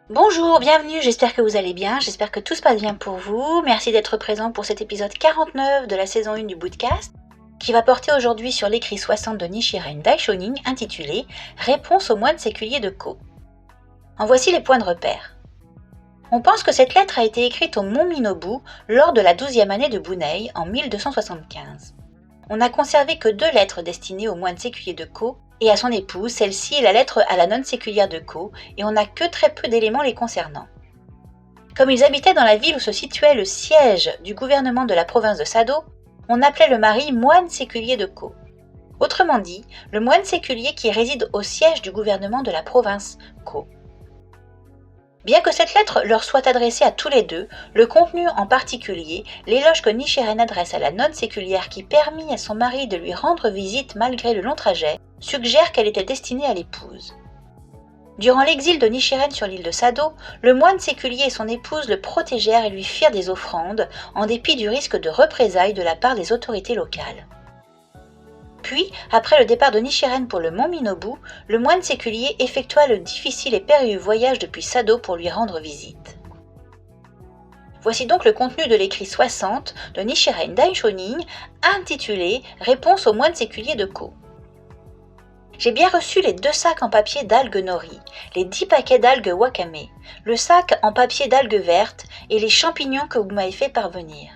Bonjour, bienvenue, j'espère que vous allez bien, j'espère que tout se passe bien pour vous. Merci d'être présent pour cet épisode 49 de la saison 1 du Bootcast, qui va porter aujourd'hui sur l'écrit 60 de Nichiren Daishonin intitulé « Réponse aux moines séculiers de Ko ». En voici les points de repère. On pense que cette lettre a été écrite au mont Minobu lors de la 12e année de Bunei en 1275. On n'a conservé que 2 lettres destinées aux moines séculiers de Ko et à son épouse, celle-ci est la lettre à la nonne séculière de Ko, et on n'a que très peu d'éléments les concernant. Comme ils habitaient dans la ville où se situait le siège du gouvernement de la province de Sado, on appelait le mari moine séculier de Ko. Autrement dit, le moine séculier qui réside au siège du gouvernement de la province Ko. Bien que cette lettre leur soit adressée à tous les deux, le contenu en particulier, l'éloge que Nichiren adresse à la nonne séculière qui permit à son mari de lui rendre visite malgré le long trajet, suggère qu'elle était destinée à l'épouse. Durant l'exil de Nichiren sur l'île de Sado, le moine séculier et son épouse le protégèrent et lui firent des offrandes, en dépit du risque de représailles de la part des autorités locales. Puis, après le départ de Nichiren pour le mont Minobu, le moine séculier effectua le difficile et périlleux voyage depuis Sado pour lui rendre visite. Voici donc le contenu de l'écrit 60 de Nichiren Daishonin intitulé « Réponse aux moines séculiers de Ko ». J'ai bien reçu les 2 sacs en papier d'algues nori, les 10 paquets d'algues wakame, le sac en papier d'algues vertes et les champignons que vous m'avez fait parvenir.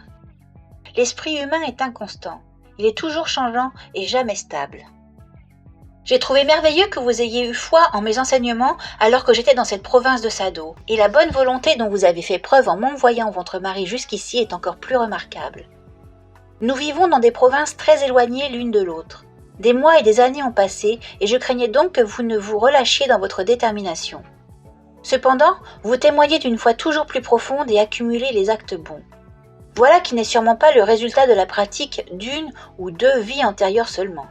L'esprit humain est inconstant. Il est toujours changeant et jamais stable. J'ai trouvé merveilleux que vous ayez eu foi en mes enseignements alors que j'étais dans cette province de Sado, et la bonne volonté dont vous avez fait preuve en m'envoyant votre mari jusqu'ici est encore plus remarquable. Nous vivons dans des provinces très éloignées l'une de l'autre. Des mois et des années ont passé et je craignais donc que vous ne vous relâchiez dans votre détermination. Cependant, vous témoignez d'une foi toujours plus profonde et accumulez les actes bons. Voilà qui n'est sûrement pas le résultat de la pratique d'une ou 2 vies antérieures seulement.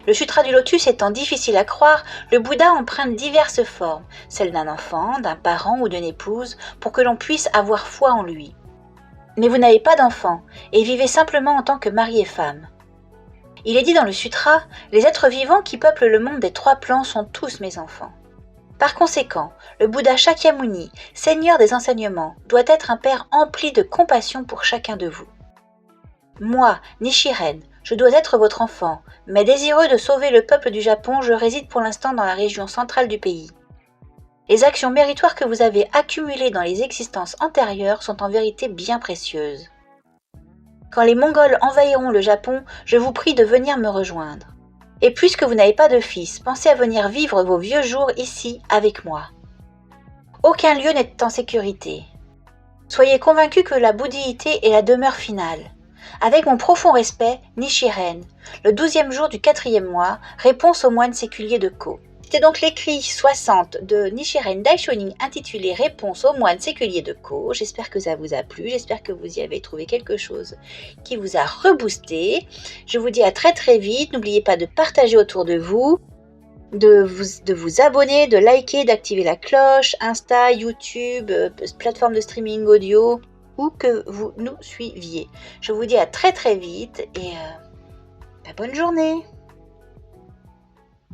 Le Sutra du Lotus étant difficile à croire, le Bouddha emprunte diverses formes, celles d'un enfant, d'un parent ou d'une épouse, pour que l'on puisse avoir foi en lui. Mais vous n'avez pas d'enfant et vivez simplement en tant que mari et femme. Il est dit dans le Sutra, les êtres vivants qui peuplent le monde des 3 plans sont tous mes enfants. Par conséquent, le Bouddha Shakyamuni, seigneur des enseignements, doit être un père empli de compassion pour chacun de vous. Moi, Nichiren, je dois être votre enfant, mais désireux de sauver le peuple du Japon, je réside pour l'instant dans la région centrale du pays. Les actions méritoires que vous avez accumulées dans les existences antérieures sont en vérité bien précieuses. Quand les Mongols envahiront le Japon, je vous prie de venir me rejoindre. Et puisque vous n'avez pas de fils, pensez à venir vivre vos vieux jours ici avec moi. Aucun lieu n'est en sécurité. Soyez convaincus que la bouddhéité est la demeure finale. Avec mon profond respect, Nichiren, le 12e jour du 4e mois, réponse aux moines séculiers de Ko. C'était donc l'écrit 60 de Nichiren Daishonin intitulé « Réponse aux moines séculiers de Ko ». J'espère que ça vous a plu, j'espère que vous y avez trouvé quelque chose qui vous a reboosté. Je vous dis à très très vite, n'oubliez pas de partager autour de vous, de vous abonner, de liker, d'activer la cloche, Insta, YouTube, plateforme de streaming audio, où que vous nous suiviez. Je vous dis à très très vite et bonne journée.